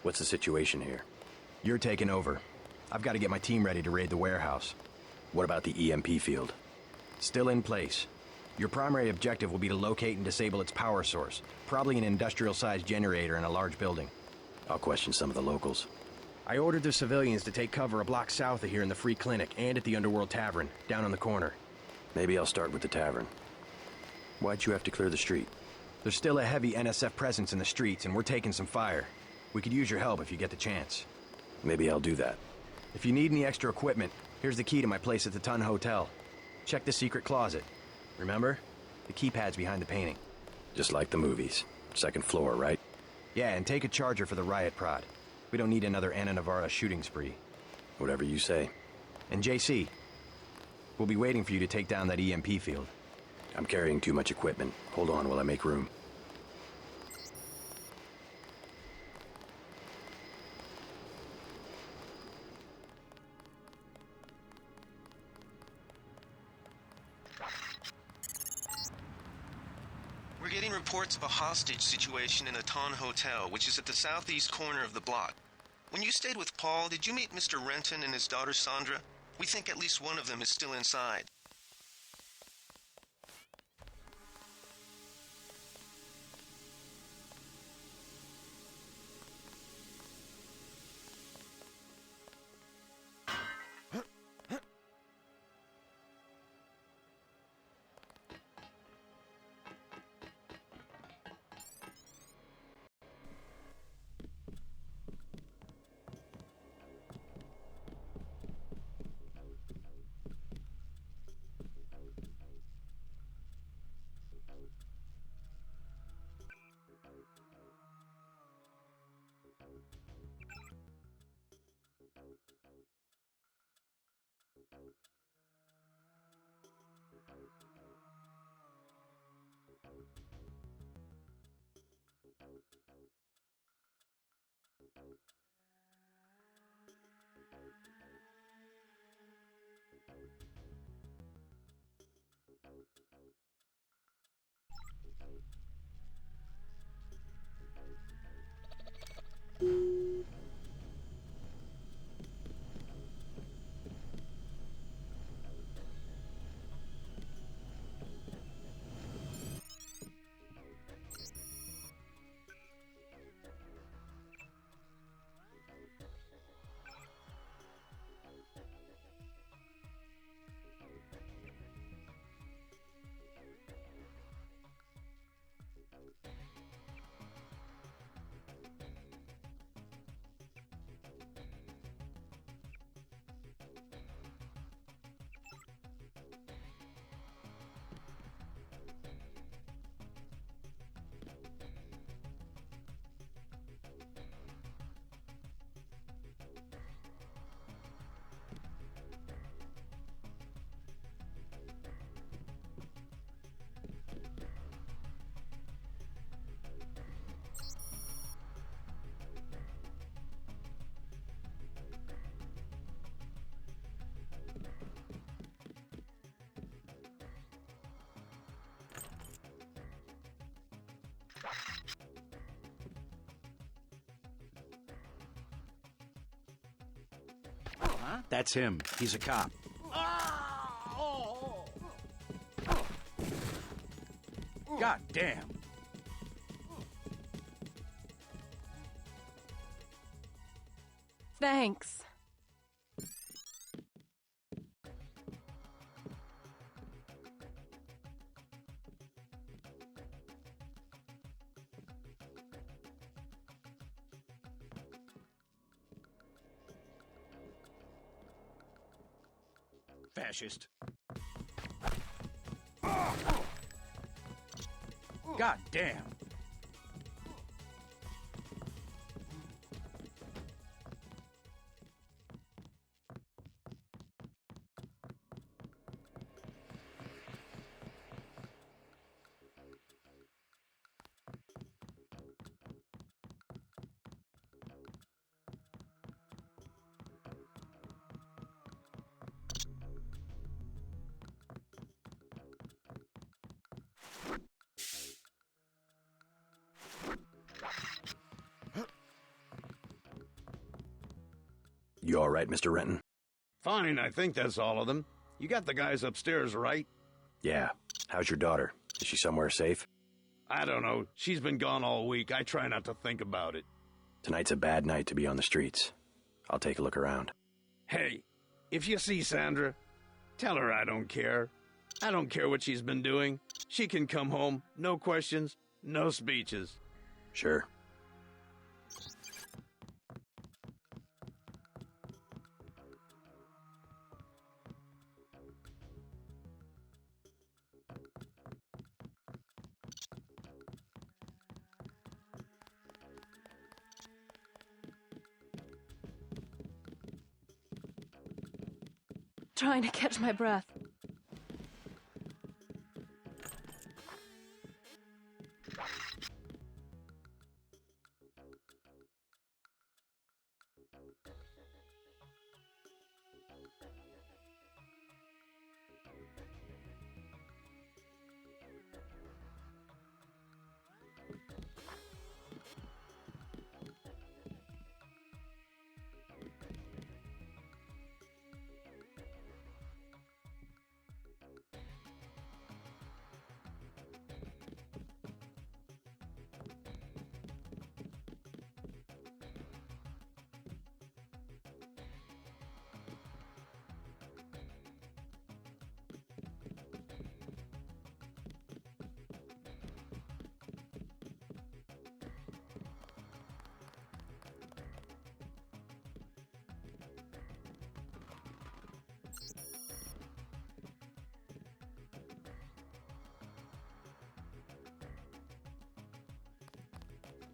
What's the situation here? You're taking over. I've got to get my team ready to raid the warehouse. What about the EMP field? Still in place. Your primary objective will be to locate and disable its power source, probably an industrial-sized generator in a large building. I'll question some of the locals. I ordered the civilians to take cover a block south of here in the Free Clinic and at the Underworld Tavern, down on the corner. Maybe I'll start with the tavern. Why'd you have to clear the street? There's still a heavy NSF presence in the streets, and we're taking some fire. We could use your help if you get the chance. Maybe I'll do that. If you need any extra equipment, here's the key to my place at the Ton Hotel. Check the secret closet. Remember? The keypad's behind the painting. Just like the movies. Second floor, right? Yeah, and take a charger for the riot prod. We don't need another Anna Navarra shooting spree. Whatever you say. And JC, we'll be waiting for you to take down that EMP field. I'm carrying too much equipment. Hold on while I make room. We're getting reports of a hostage situation in the Ton Hotel, which is at the southeast corner of the block. When you stayed with Paul, did you meet Mr. Renton and his daughter Sandra? We think at least one of them is still inside. That's him. He's a cop. God damn. Thanks. Fascist. God damn. You all right, Mr. Renton? Fine, I think that's all of them. You got the guys upstairs, right? Yeah. How's your daughter? Is she somewhere safe? I don't know. She's been gone all week. I try not to think about it. Tonight's a bad night to be on the streets. I'll take a look around. Hey, if you see Sandra, tell her I don't care. I don't care what she's been doing. She can come home. No questions, no speeches. Sure. Trying to catch my breath.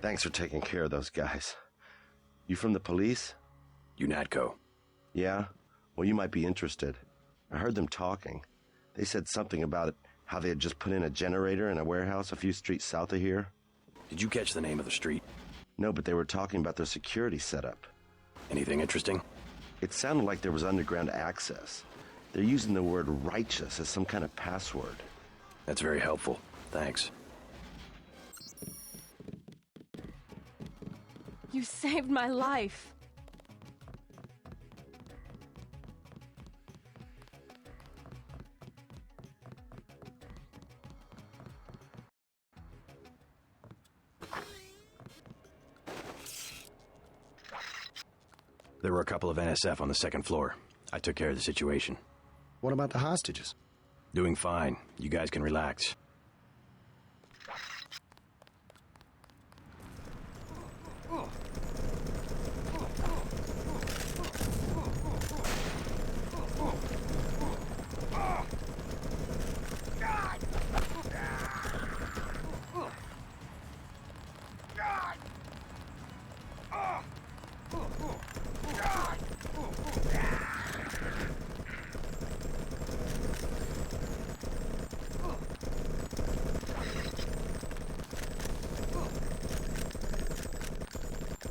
Thanks for taking care of those guys. You from the police? UNATCO. Yeah? Well, you might be interested. I heard them talking. They said something about it, how they had just put in a generator in a warehouse a few streets south of here. Did you catch the name of the street? No, but they were talking about their security setup. Anything interesting? It sounded like there was underground access. They're using the word righteous as some kind of password. That's very helpful. Thanks. You saved my life. There were a couple of NSF on the second floor. I took care of the situation. What about the hostages? Doing fine. You guys can relax.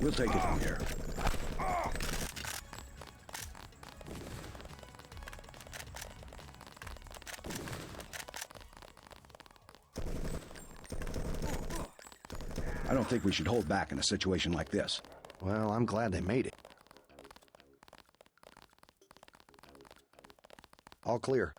We'll take it from here. I don't think we should hold back in a situation like this. Well, I'm glad they made it. All clear.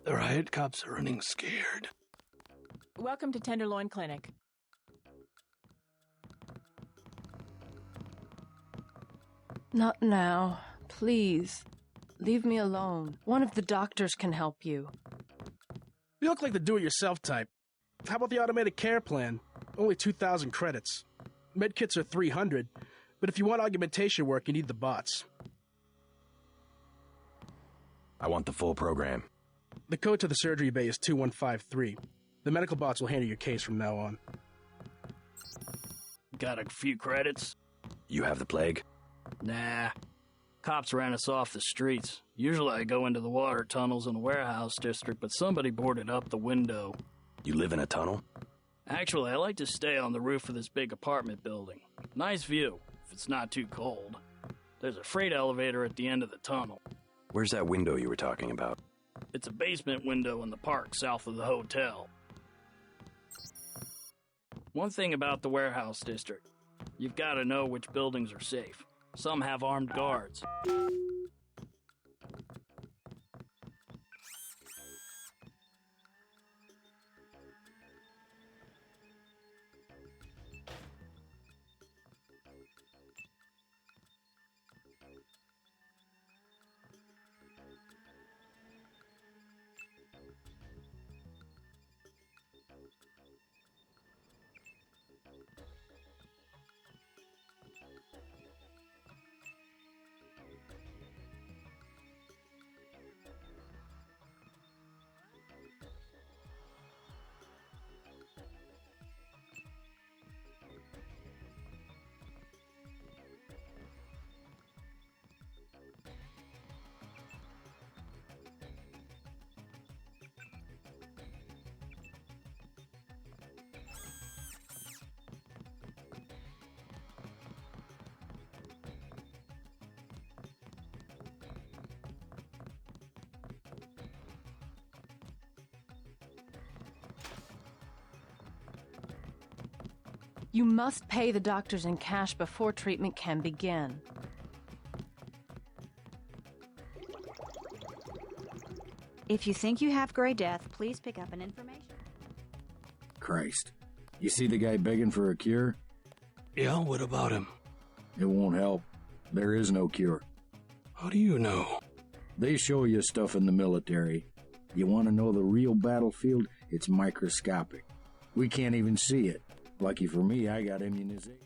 The riot cops are running scared. Welcome to Tenderloin Clinic. Not now. Please. Leave me alone. One of the doctors can help you. You look like the do-it-yourself type. How about the automated care plan? Only 2,000 credits. Medkits are 300, but if you want augmentation work, you need the bots. I want the full program. The code to the surgery bay is 2153. The medical bots will handle your case from now on. Got a few credits? You have the plague? Nah. Cops ran us off the streets. Usually I go into the water tunnels in the warehouse district, but somebody boarded up the window. You live in a tunnel? Actually, I like to stay on the roof of this big apartment building. Nice view, if it's not too cold. There's a freight elevator at the end of the tunnel. Where's that window you were talking about? It's a basement window in the park south of the hotel. One thing about the warehouse district, you've got to know which buildings are safe. Some have armed guards. You must pay the doctors in cash before treatment can begin. If you think you have Gray Death, please pick up an information. Christ. You see the guy begging for a cure? Yeah, what about him? It won't help. There is no cure. How do you know? They show you stuff in the military. You want to know the real battlefield? It's microscopic. We can't even see it. Lucky for me, I got immunization.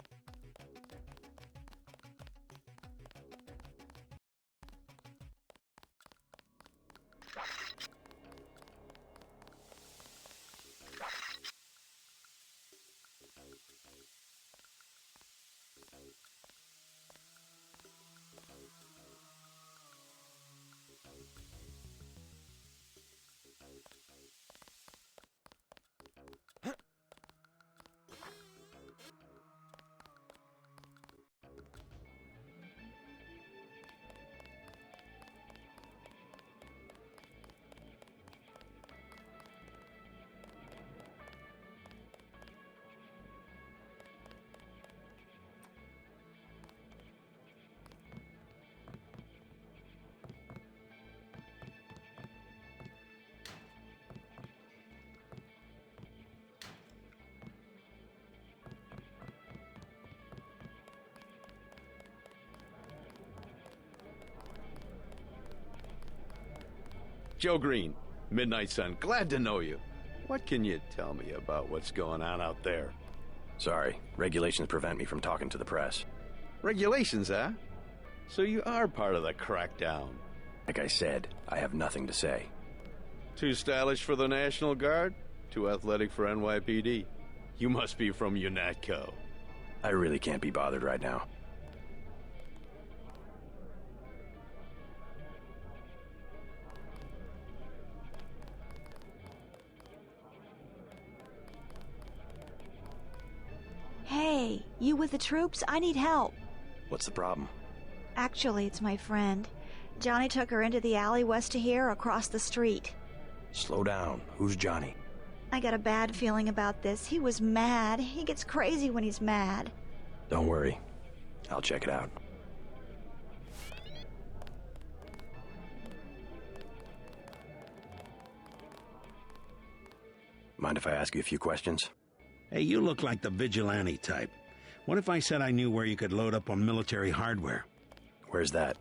Joe Green, Midnight Sun, glad to know you. What can you tell me about what's going on out there? Sorry, regulations prevent me from talking to the press. Regulations, huh? So you are part of the crackdown. Like I said, I have nothing to say. Too stylish for the National Guard? Too athletic for NYPD? You must be from UNATCO. I really can't be bothered right now. Hey, you with the troops? I need help. What's the problem? Actually, it's my friend. Johnny took her into the alley west of here, across the street. Slow down. Who's Johnny? I got a bad feeling about this. He was mad. He gets crazy when he's mad. Don't worry. I'll check it out. Mind if I ask you a few questions? Hey, you look like the vigilante type. What if I said I knew where you could load up on military hardware? Where's that?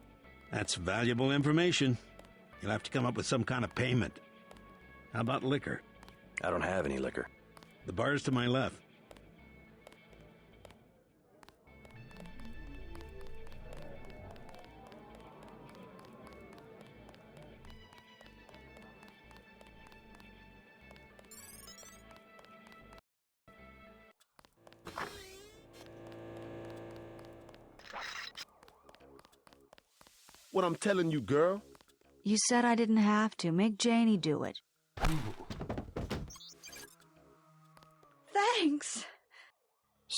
That's valuable information. You'll have to come up with some kind of payment. How about liquor? I don't have any liquor. The bar's to my left. What I'm telling you, girl? You said I didn't have to. Make Janie do it.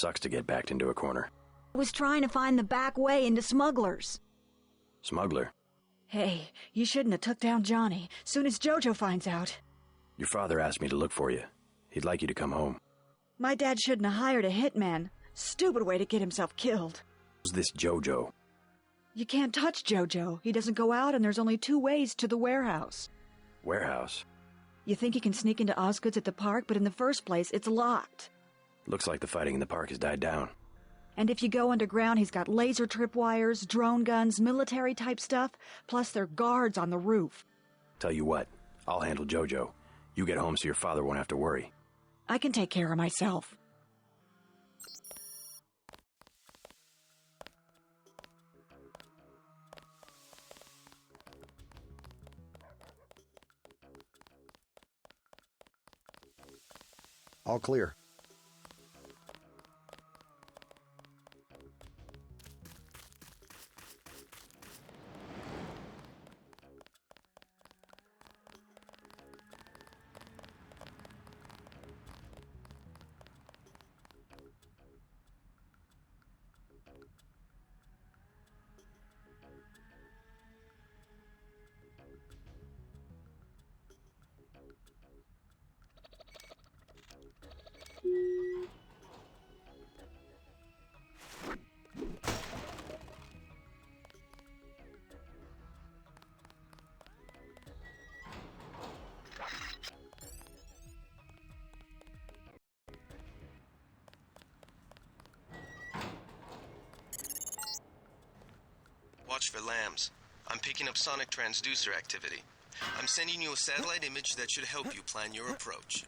Sucks to get backed into a corner. I was trying to find the back way into Smugglers. Smuggler? Hey, you shouldn't have took down Johnny. Soon as Jojo finds out. Your father asked me to look for you. He'd like you to come home. My dad shouldn't have hired a hitman. Stupid way to get himself killed. Who's this Jojo? You can't touch Jojo. He doesn't go out, and there's only 2 ways to the warehouse. Warehouse? You think you can sneak into Osgood's at the park, but in the first place, it's locked. Looks like the fighting in the park has died down. And if you go underground, he's got laser tripwires, drone guns, military-type stuff, plus there are guards on the roof. Tell you what, I'll handle Jojo. You get home so your father won't have to worry. I can take care of myself. All clear. Watch for lambs. I'm picking up sonic transducer activity. I'm sending you a satellite image that should help you plan your approach.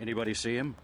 Anybody see him?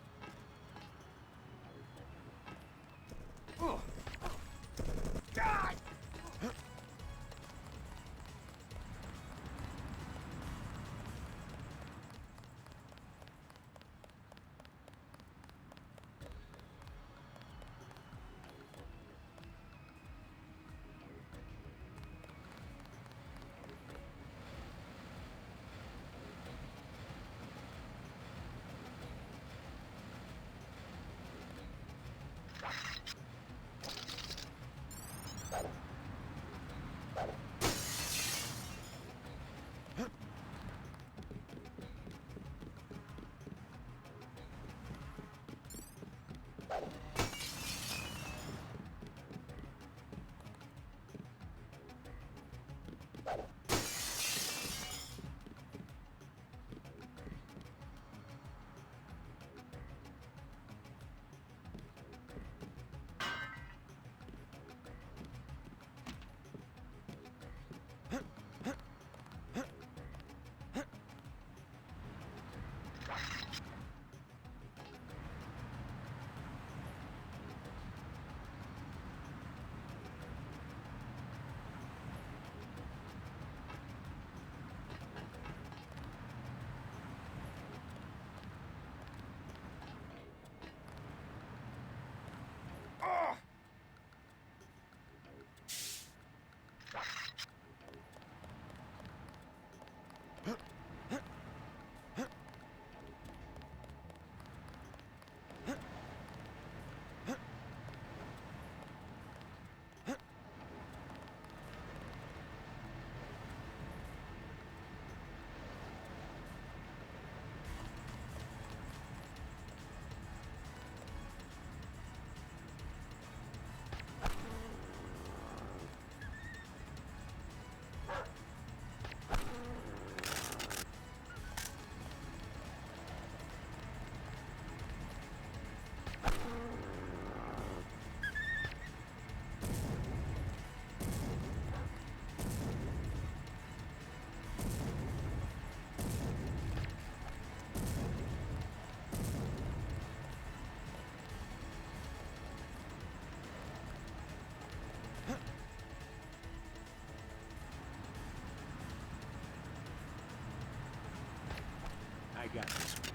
got this one.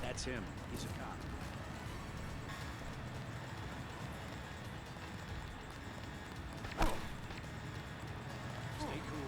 That's him. He's a cop. Stay cool.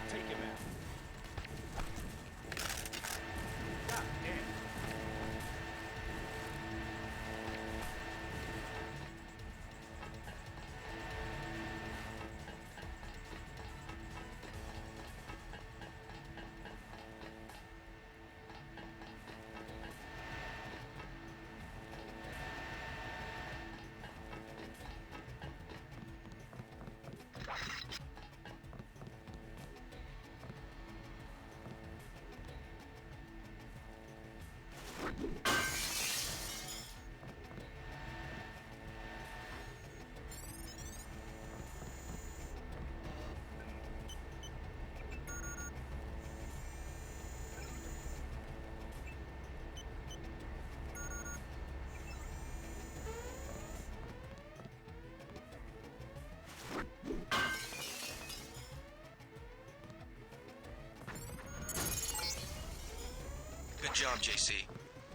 Take him out. God damn. Good job, JC.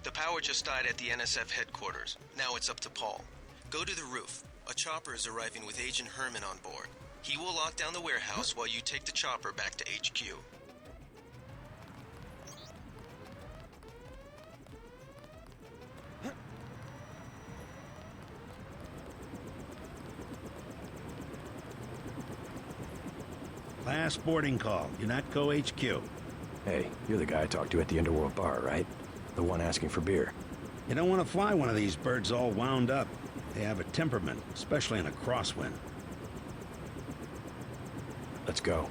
The power just died at the NSF headquarters. Now it's up to Paul. Go to the roof. A chopper is arriving with Agent Herman on board. He will lock down the warehouse while you take the chopper back to HQ. Last boarding call. UNATCO HQ. Hey, you're the guy I talked to at the Underworld bar, right? The one asking for beer. You don't want to fly one of these birds all wound up. They have a temperament, especially in a crosswind. Let's go.